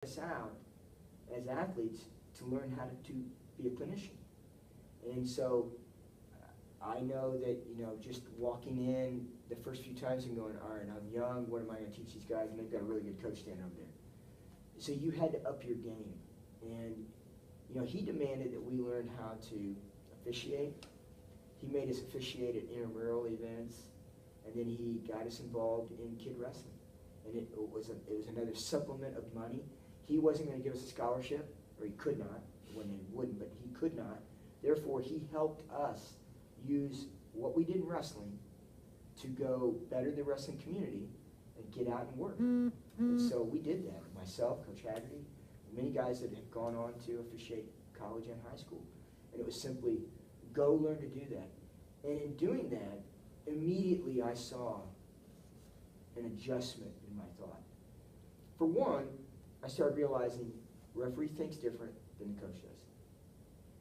us out as athletes to learn how to be a clinician. And so I know that, just walking in the first few times and going, all right, I'm young, what am I going to teach these guys? And they've got a really good coach standing over there. So you had to up your game. And, he demanded that we learn how to officiate. He made us officiate at intramural events, and then he got us involved in kid wrestling. And it was another supplement of money. He wasn't going to give us a scholarship, or he could not, when they wouldn't, but he could not. Therefore, he helped us use what we did in wrestling to go better the wrestling community and get out and work. And so we did that. Myself, Coach Haggerty, many guys that had gone on to officiate college and high school. And it was simply, go learn to do that. And in doing that, immediately I saw an adjustment in my thought. For one, I started realizing referee thinks different than the coach does.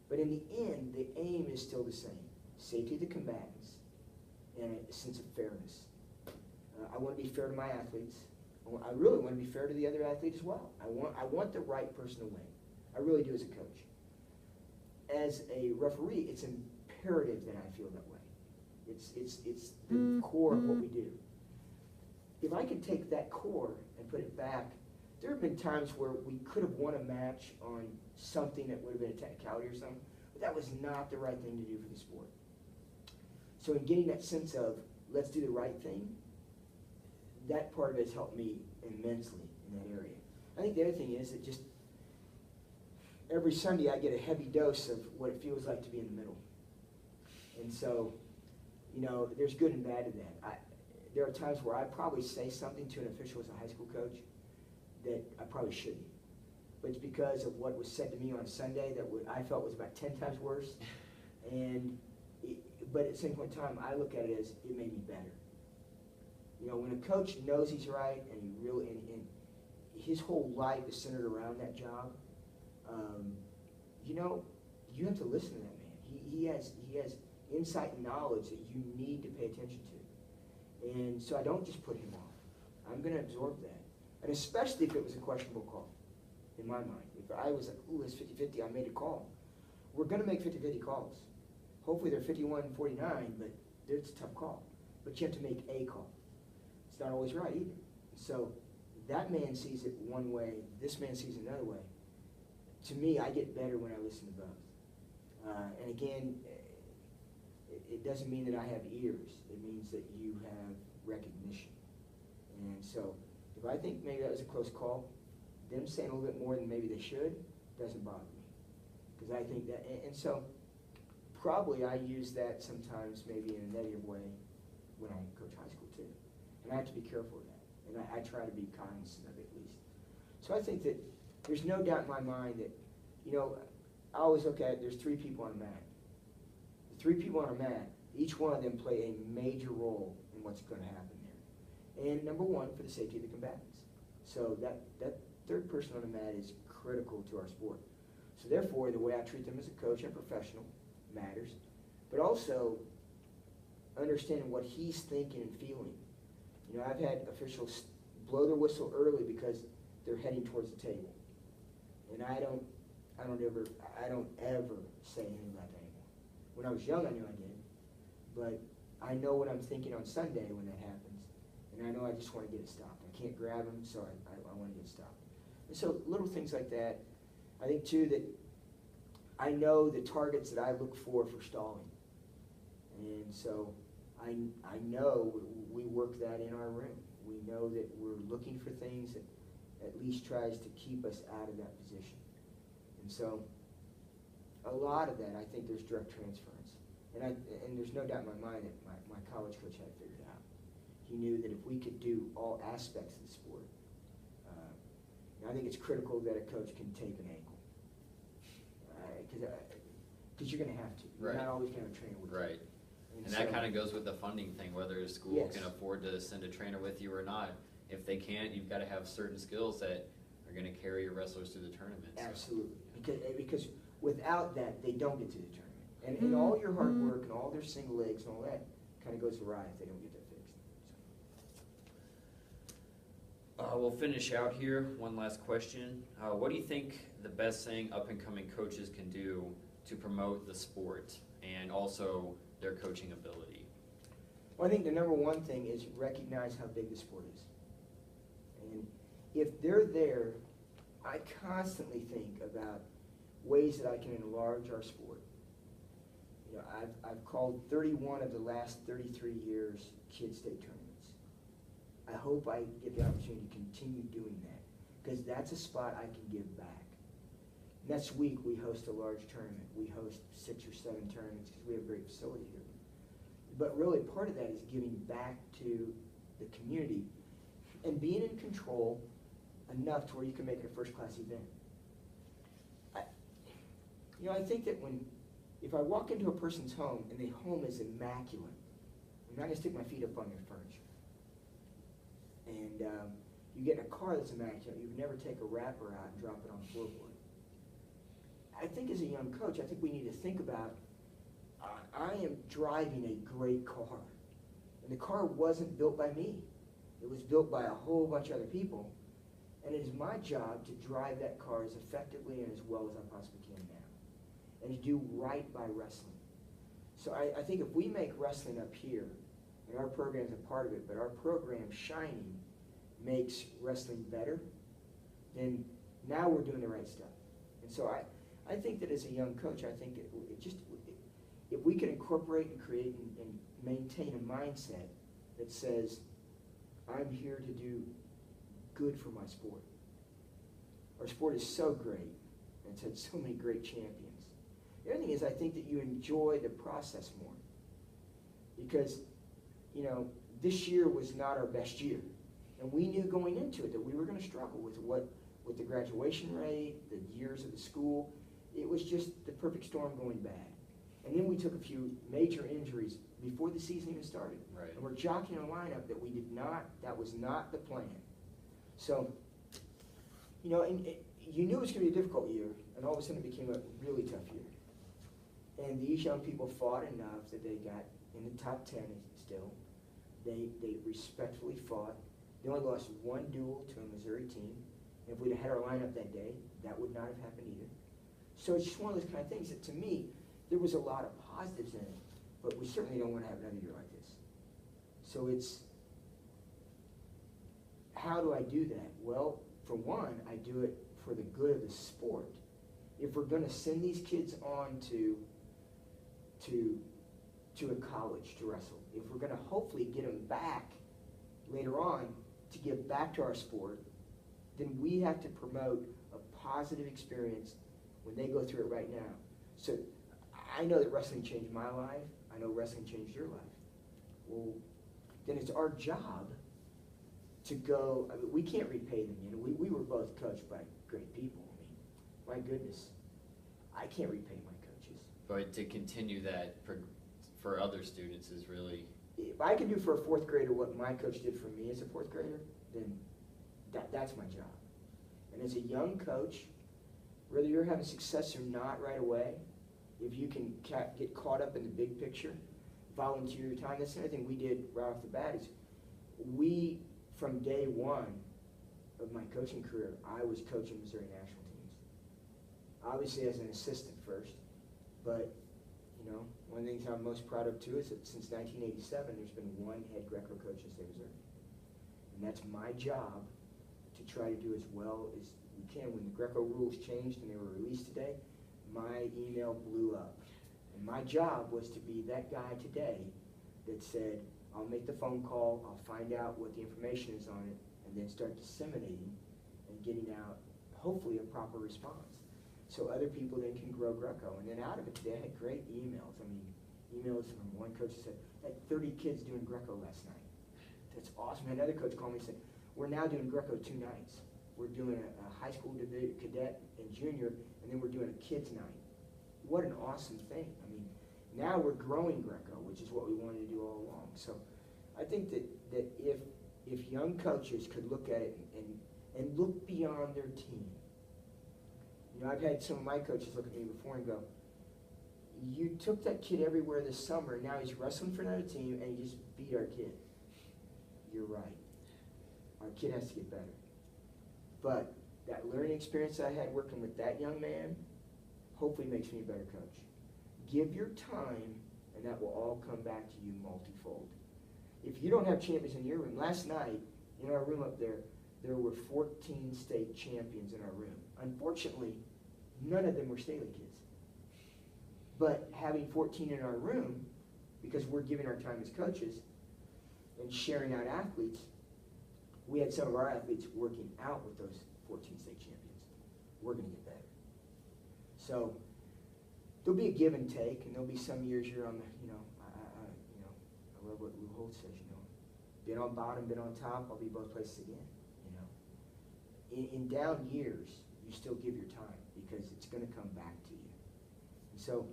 But in the end, the aim is still the same. Safety of the combatants and a sense of fairness. I want to be fair to my athletes. I really want to be fair to the other athlete as well. I want the right person to win. I really do as a coach. As a referee, it's imperative that I feel that way. It's the core of what we do. If I could take that core and put it back, there have been times where we could have won a match on something that would have been a technicality or something, but that was not the right thing to do for the sport. So in getting that sense of, let's do the right thing, that part of it has helped me immensely in that area. I think the other thing is that just every Sunday I get a heavy dose of what it feels like to be in the middle. And so, there's good and bad to that. There are times where I probably say something to an official as a high school coach that I probably shouldn't. But it's because of what was said to me on Sunday that I felt was about 10 times worse. But at the same point in time, I look at it as it made me better. When a coach knows he's right and he really, and his whole life is centered around that job, you have to listen to that man. He has insight and knowledge that you need to pay attention to. And so I don't just put him off. I'm going to absorb that. And especially if it was a questionable call, in my mind. If I was like, ooh, it's 50-50, I made a call. We're going to make 50-50 calls. Hopefully they're 51-49, but it's a tough call. But you have to make a call. It's not always right either. So that man sees it one way, this man sees it another way. To me, I get better when I listen to both. And again, it doesn't mean that I have ears. It means that you have recognition. And so if I think maybe that was a close call, them saying a little bit more than maybe they should doesn't bother me. Because I think that, and so probably I use that sometimes maybe in a negative way when I coach high school too. And I have to be careful of that. And I try to be cognizant of it at least. So I think that there's no doubt in my mind that, I always look at it, there's 3 people on a mat. The 3 people on a mat, each one of them play a major role in what's going to happen there. And number 1, for the safety of the combatants. So that third person on the mat is critical to our sport. So therefore, the way I treat them as a coach and professional matters, but also understanding what he's thinking and feeling. I've had officials blow their whistle early because they're heading towards the table. And I don't ever say anything about that anymore. When I was young, I knew I did. But I know what I'm thinking on Sunday when that happens. And I know I just want to get it stopped. I can't grab them, so I want to get it stopped. And so little things like that. I think, too, that I know the targets that I look for stalling. And so I know we work that in our room. We know that we're looking for things that at least tries to keep us out of that position. And so a lot of that, I think there's direct transference. And there's no doubt in my mind that my college coach had it figured out. He knew that if we could do all aspects of the sport, I think it's critical that a coach can tape an ankle. Because you're going to have to. You're not always going to have a trainer with you. Right. And that kind of goes with the funding thing, whether a school can afford to send a trainer with you or not. If they can't, you've got to have certain skills that are going to carry your wrestlers through the tournament. Absolutely. Because without that, they don't get to the tournament. And all your hard work and all their single legs and all that kind of goes awry if they don't get that fixed. We'll finish out here. One last question. What do you think the best thing up-and-coming coaches can do to promote the sport and also their coaching ability? Well, I think the number one thing is recognize how big the sport is. And if they're there, I constantly think about ways that I can enlarge our sport. You know, I've called 31 of the last 33 years Kid State tournaments. I hope I get the opportunity to continue doing that, because that's a spot I can give back. Next week we host a large tournament. We host 6 or 7 tournaments because we have a great facility here. But really part of that is giving back to the community and being in control enough to where you can make it a first-class event. I think that if I walk into a person's home and the home is immaculate, I'm not going to stick my feet up on their furniture. And you get in a car that's immaculate, you would never take a wrapper out and drop it on the floorboard. I think as a young coach, I think we need to think about, I am driving a great car. And the car wasn't built by me. It was built by a whole bunch of other people. And it is my job to drive that car as effectively and as well as I possibly can now. And to do right by wrestling. So I think if we make wrestling up here, and our program's a part of it, but our program shining makes wrestling better, then now we're doing the right stuff. And so I think that as a young coach, I think if we can incorporate and create and maintain a mindset that says, I'm here to do good for my sport. Our sport is so great, and it's had so many great champions. The other thing is I think that you enjoy the process more. Because, this year was not our best year. And we knew going into it that we were going to struggle with the graduation rate, the years of the school. It was just the perfect storm going bad. And then we took a few major injuries before the season even started. Right. And we're jockeying a lineup that was not the plan. So, you knew it was going to be a difficult year, and all of a sudden it became a really tough year. And these young people fought enough that they got in the top 10 still. They respectfully fought. They only lost one duel to a Missouri team. And if we'd have had our lineup that day, that would not have happened either. So it's just one of those kind of things that, to me, there was a lot of positives in it, but we certainly don't want to have another year like this. So it's, how do I do that? Well, for one, I do it for the good of the sport. If we're going to send these kids on to a college to wrestle, if we're going to hopefully get them back later on to give back to our sport, then we have to promote a positive experience when they go through it right now. So I know that wrestling changed my life. I know wrestling changed your life. Well, then it's our job to go. We can't repay them. We were both coached by great people. My goodness, I can't repay my coaches. But to continue that for other students is really... If I can do for a 4th grader what my coach did for me as a 4th grader, then that's my job. And as a young coach, whether you're having success or not right away, if you can get caught up in the big picture, volunteer your time. That's another thing we did right off the bat is we, from day one of my coaching career, I was coaching Missouri national teams. Obviously as an assistant first, but one of the things I'm most proud of too is that since 1987, there's been one head Greco coach in the state of Missouri. And that's my job to try to do as well as we can. When the Greco rules changed and they were released today, my email blew up. And my job was to be that guy today that said, I'll make the phone call, I'll find out what the information is on it, and then start disseminating and getting out, hopefully, a proper response. So other people then can grow Greco. And then out of it today, I had great emails. Emails from one coach that said, I had 30 kids doing Greco last night. That's awesome. Another coach called me and said, we're now doing Greco 2 nights. We're doing a high school cadet and junior, and then we're doing a kids night. What an awesome thing. Now we're growing Greco, which is what we wanted to do all along. So I think that if young coaches could look at it and look beyond their team. I've had some of my coaches look at me before and go, you took that kid everywhere this summer, and now he's wrestling for another team, and you just beat our kid. You're right. our kid has to get better. But that learning experience I had working with that young man hopefully makes me a better coach. Give your time, and that will all come back to you multifold. If you don't have champions in your room, last night in our room up there, there were 14 state champions in our room. Unfortunately, none of them were Staley kids. But having 14 in our room, because we're giving our time as coaches and sharing out athletes, we had some of our athletes working out with those 14 state champions. We're going to get better. So there'll be a give and take, and there'll be some years you're on the, I love what Lou Holt says, been on bottom, been on top, I'll be both places again, In down years, you still give your time because it's going to come back to you. And so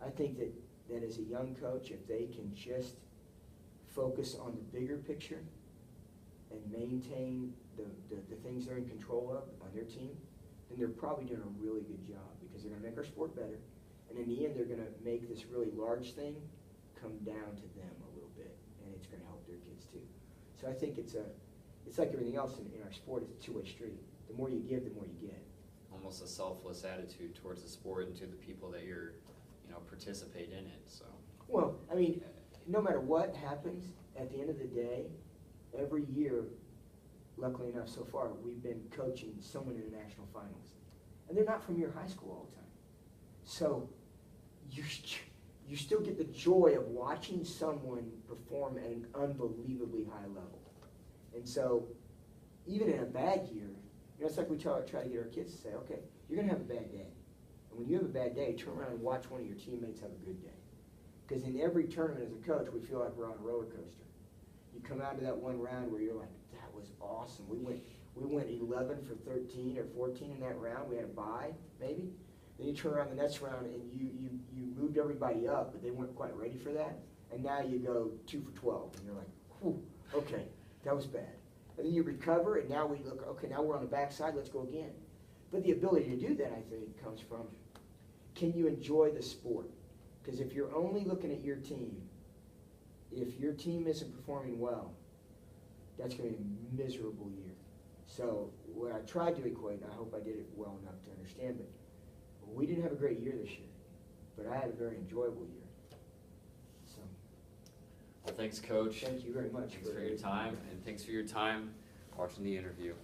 I think that as a young coach, if they can just focus on the bigger picture and maintain the things they're in control of on their team, then they're probably doing a really good job because they're going to make our sport better. And in the end, they're going to make this really large thing come down to them a little bit, and it's going to help their kids too. So I think it's like everything else in our sport, it's a two-way street. The more you give, the more you get. Almost a selfless attitude towards the sport and to the people that you're, participate in it. So. Well, I mean, no matter what happens, at the end of the day, every year, luckily enough so far, we've been coaching someone in the national finals. And they're not from your high school all the time. So you still get the joy of watching someone perform at an unbelievably high level. And so even in a bad year, it's like we try to get our kids to say, okay, you're going to have a bad day. And when you have a bad day, turn around and watch one of your teammates have a good day. Because in every tournament as a coach, we feel like we're on a roller coaster. You come out to that one round where you're like, that was awesome. We went 11 for 13 or 14 in that round. We had a bye, maybe. Then you turn around the next round and you moved everybody up, but they weren't quite ready for that. And now you go 2 for 12, and you're like, whew, okay, that was bad. And then you recover, and now we look, okay, now we're on the backside, let's go again. But the ability to do that, I think, comes from, can you enjoy the sport? Because if you're only looking at your team, if your team isn't performing well, that's going to be a miserable year. So what I tried to equate, and I hope I did it well enough to understand, but we didn't have a great year this year, but I had a very enjoyable year. So. Well, thanks, Coach. Thank you very much. Thanks for your time, and thanks for your time watching the interview.